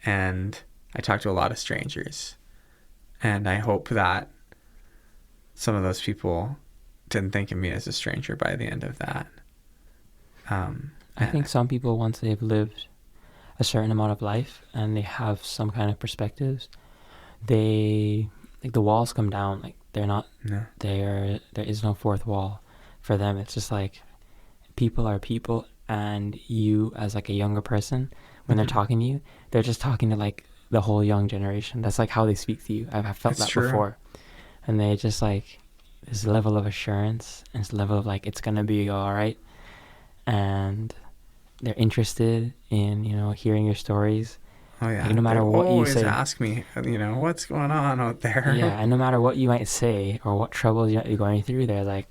And I talked to a lot of strangers. And I hope that some of those people didn't think of me as a stranger by the end of that. I think some people, once they've lived a certain amount of life and they have some kind of perspectives, the walls come down. Like, they're not there is no fourth wall for them. It's just like, people are people, and you, as like a younger person, when they're talking to you, they're just talking to like the whole young generation. That's like how they speak to you. I've felt that before. And they just like this level of assurance and this level of like, it's gonna be all right. And they're interested in, hearing your stories. Oh yeah. Like, no matter what you say, always ask me, what's going on out there. Yeah, and no matter what you might say or what troubles you might be going through, they're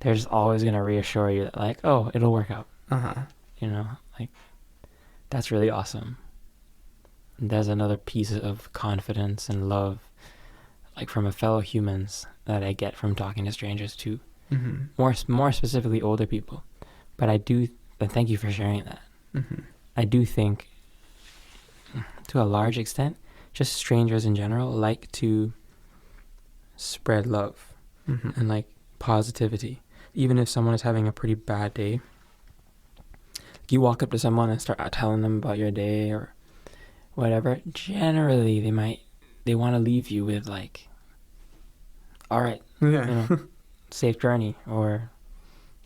just always gonna reassure you that, like, oh, it'll work out. Like, that's really awesome. And there's another piece of confidence and love, like, from a fellow humans that I get from talking to strangers too. More specifically older people. But thank you for sharing that. I do think, to a large extent, just strangers in general like to spread love and like positivity. Even if someone is having a pretty bad day, you walk up to someone and start telling them about your day or whatever, generally they want to leave you with like, all right, safe journey, or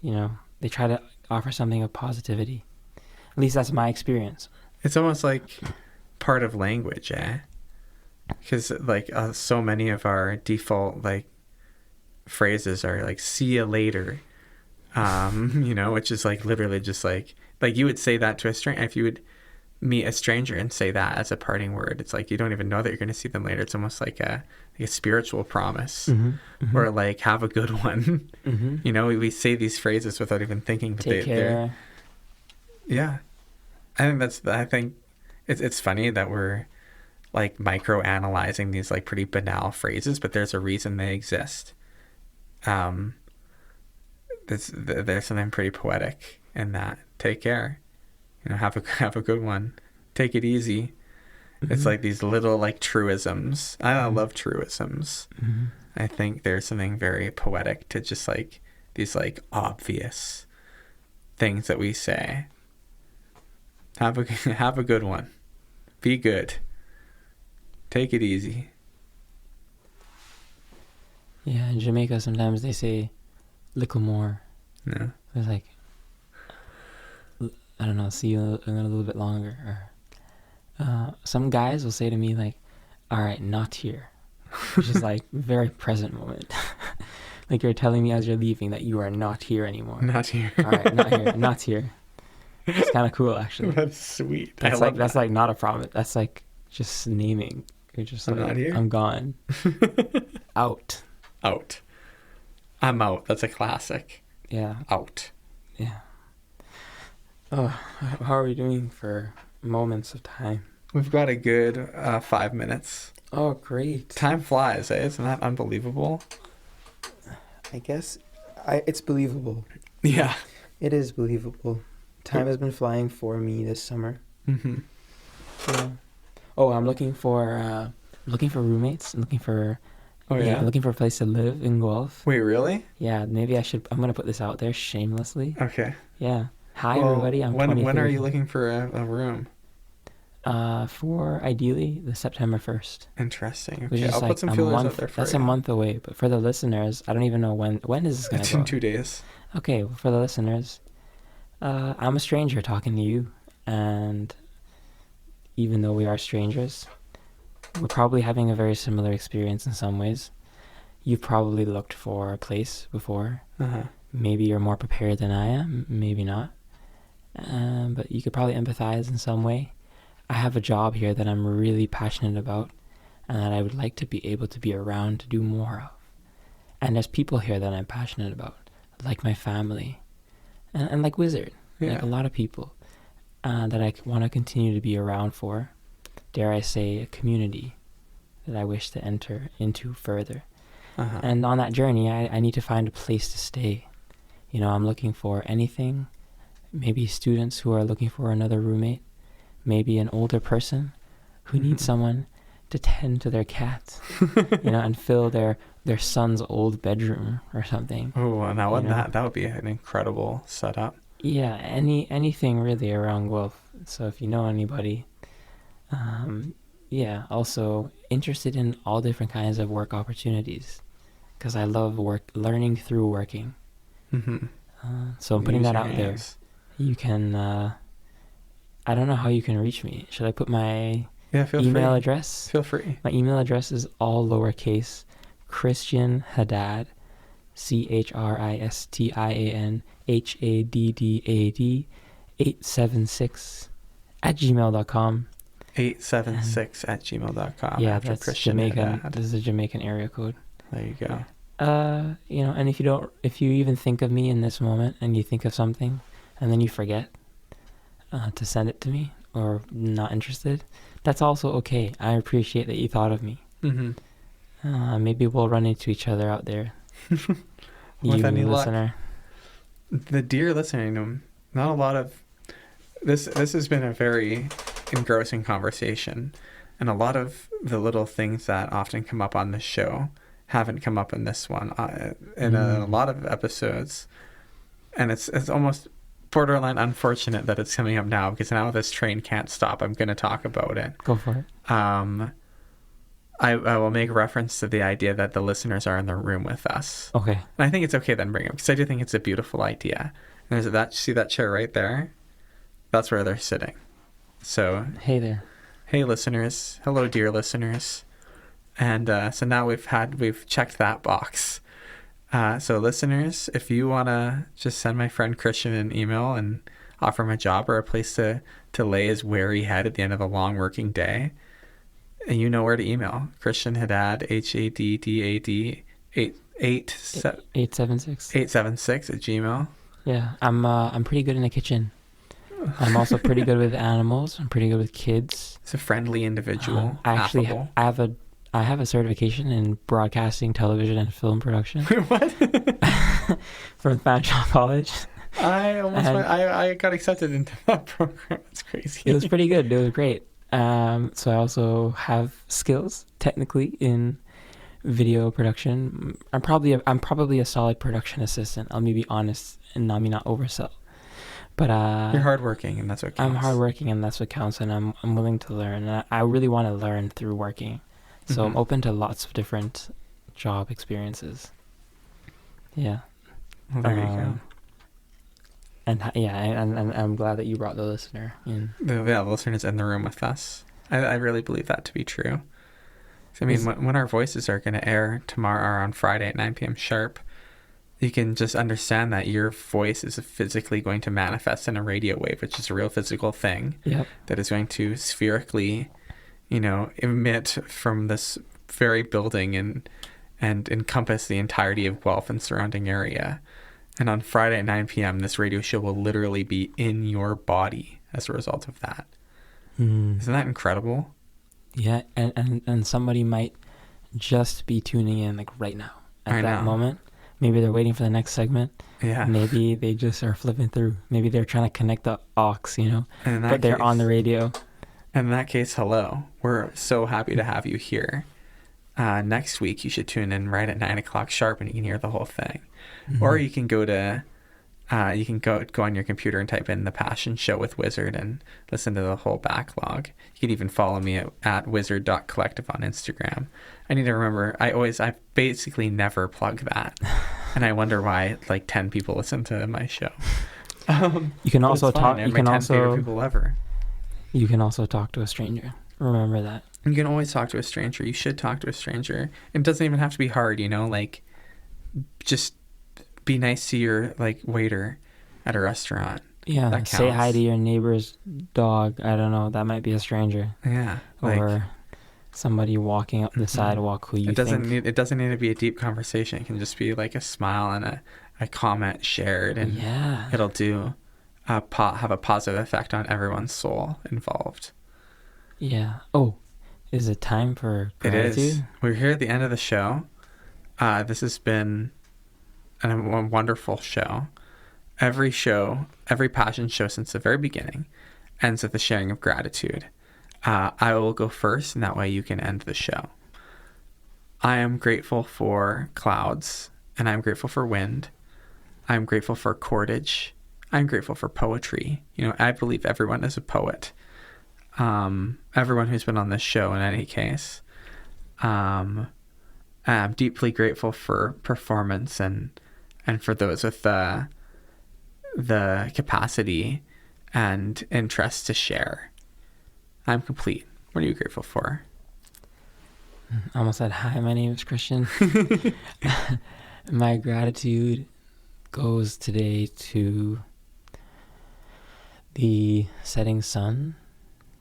they try to offer something of positivity. At least that's my experience. It's almost like part of language, because like so many of our default like phrases are like "see you later," which is like literally just like you would say that to a stranger. If you would meet a stranger and say that as a parting word, it's like you don't even know that you're going to see them later. It's almost like a spiritual promise, or like have a good one. We say these phrases without even thinking. But Take care. Yeah, I think it's funny that we're like micro-analyzing these like pretty banal phrases, but there's a reason they exist. There's something pretty poetic in that. Take care. Have a good one. Take it easy. It's like these little like truisms. I love truisms. I think there's something very poetic to just like these like obvious things that we say. Have a good one. Be good. Take it easy. Yeah, in Jamaica sometimes they say "little more." Yeah. It's like, I don't know, see you in a little bit longer. Or some guys will say to me like, all right, not here, which is like very present moment. Like, you're telling me as you're leaving that you are not here anymore. Not here. All right, not here. Not here. It's kind of cool, actually. That's sweet. That's like not a promise. That's like just naming. You're just I'm like, not here. I'm gone. Out. I'm out. That's a classic. Yeah. Out. Yeah. Oh, how are we doing for moments of time? We've got a good 5 minutes. Oh, great. Time flies, eh? Isn't that unbelievable? I guess it's believable. Yeah. It is believable. Time has been flying for me this summer. Mm-hmm. Yeah. Oh, I'm looking for looking for roommates, looking for Oh yeah. looking for a place to live in Guelph. Wait, really? Yeah, maybe I'm gonna put this out there shamelessly. Okay. Yeah. Hi Well, everybody. I'm when 23. are you looking for a room? For ideally the September 1st. Interesting. Which Okay, is I'll like put some a feelers month. out there for That's you. a month away. But for the listeners, I don't even know when is this gonna It's go. in 2 days. Okay, well, for the listeners, I'm a stranger talking to you, and even though we are strangers, we're probably having a very similar experience in some ways. You've probably looked for a place before. Uh-huh. Maybe you're more prepared than I am, maybe not. But you could probably empathize in some way. I have a job here that I'm really passionate about and that I would like to be able to be around to do more of. And there's people here that I'm passionate about, like my family and like Wizard, Yeah. like a lot of people that I want to continue to be around for. Dare I say, a community that I wish to enter into further. Uh-huh. And on that journey, I need to find a place to stay. You know, I'm looking for anything. Maybe students who are looking for another roommate. Maybe an older person who needs someone to tend to their cats, you know, and fill their son's old bedroom or something. Oh, now You know? that would be an incredible setup. Yeah, anything really around Guelph. So if you know anybody, yeah, also interested in all different kinds of work opportunities, because I love learning through working. Mm-hmm. So I'm putting Use that your out there. hands. You can, I don't know how you can reach me. Should I put my Yeah, feel email free. address? Feel free. My email address is all lowercase, Christian Haddad, ChristianHaddad 876 at gmail.com. 876 at gmail.com. Yeah, after that's Christian Jamaican. Haddad. This is a Jamaican area code. There you go. You know, and if you even think of me in this moment and you think of something and then you forget to send it to me or not interested, that's also okay. I appreciate that you thought of me. Mm-hmm. Maybe we'll run into each other out there. With You any luck. listener. The dear listener, not a lot of this has been a very engrossing conversation, and a lot of the little things that often come up on this show haven't come up in this one in a lot of episodes, and it's almost borderline unfortunate that it's coming up now, because now this train can't stop. I'm going to talk about it. Go for it. I will make reference to the idea that the listeners are in the room with us. Okay. And I think it's okay then bring them, because I do think it's a beautiful idea. And there's that, see that chair right there? That's where they're sitting. So, Hey there. hey listeners. Hello, dear listeners. And so now we've checked that box. So listeners, if you want to just send my friend Christian an email and offer him a job or a place to lay his weary head at the end of a long working day, and you know where to email. Christian Haddad, HADDAD 876. 876 at Gmail. Yeah, I'm pretty good in the kitchen. I'm also pretty good with animals. I'm pretty good with kids. It's a friendly individual. I actually affable. I have a certification in broadcasting, television, and film production What? from Fanshawe College. I almost And- went, I got accepted into that program. It's crazy. It was pretty good. It was great. So I also have skills technically in video production. I'm probably a solid production assistant. Let me be honest and not oversell. But You're hardworking, and that's what counts. I'm hardworking, and that's what counts. And I'm willing to learn. And I really want to learn through working. So I'm open to lots of different job experiences. Yeah. Well, there you go. And I'm glad that you brought the listener in. The listeners in the room with us. I really believe that to be true. So, I mean, when our voices are going to air tomorrow or on Friday at 9 p.m. sharp, you can just understand that your voice is physically going to manifest in a radio wave, which is a real physical thing. Yep. That is going to spherically, emit from this very building and encompass the entirety of Guelph and surrounding area. And on Friday at 9 p.m., this radio show will literally be in your body as a result of that. Isn't that incredible? Yeah, and somebody might just be tuning in like right now at that moment. Maybe they're waiting for the next segment. Yeah. Maybe they just are flipping through. Maybe they're trying to connect the aux, And in that but they're on case- the radio. In that case, hello. We're so happy to have you here. Next week, you should tune in right at 9 o'clock sharp, and you can hear the whole thing. Mm-hmm. Or you can go to, go on your computer and type in The Passion Show with Wizard and listen to the whole backlog. You can even follow me at wizard.collective on Instagram. I need to remember, I basically never plug that. And I wonder why like 10 people listen to my show. You can also talk. You can also people ever. You can also talk to a stranger. Remember that. You can always talk to a stranger. You should talk to a stranger. It doesn't even have to be hard, you know, like just be nice to your like waiter at a restaurant. Yeah, that say hi to your neighbor's dog. I don't know. That might be a stranger. Yeah, or somebody walking up the sidewalk who you think. It doesn't need to be a deep conversation. It can just be like a smile and a comment shared, and it'll do have a positive effect on everyone's soul involved. Yeah. Oh, is it time for gratitude? It is. We're here at the end of the show. This has been a wonderful show. Every passion show since the very beginning ends with the sharing of gratitude. I will go first, and that way you can end the show. I am grateful for clouds, and I'm grateful for wind. I'm grateful for cordage. I'm grateful for poetry. You know, I believe everyone is a poet. Everyone who's been on this show in any case. I'm deeply grateful for performance and for those with the capacity and interest to share. I'm complete. What are you grateful for? I almost said, hi, my name is Christian. My gratitude goes today to the setting sun,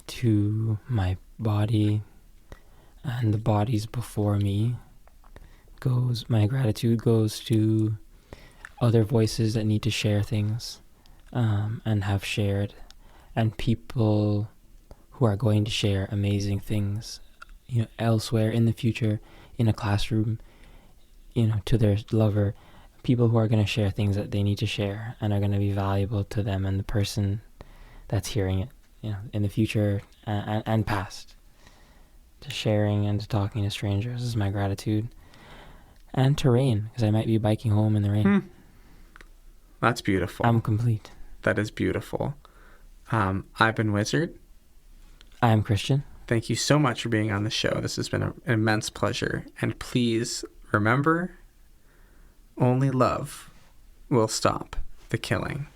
to my body and the bodies before me. My gratitude goes to other voices that need to share things and have shared, and people who are going to share amazing things, you know, elsewhere in the future, in a classroom, you know, to their lover, people who are going to share things that they need to share and are going to be valuable to them and the person that's hearing it, you know, in the future and past. To sharing and to talking to strangers is my gratitude. And to rain, because I might be biking home in the rain. That's beautiful. I'm complete. That is beautiful. I've been Wizard. I'm Christian. Thank you so much for being on the show. This has been an immense pleasure. And please remember, only love will stop the killing.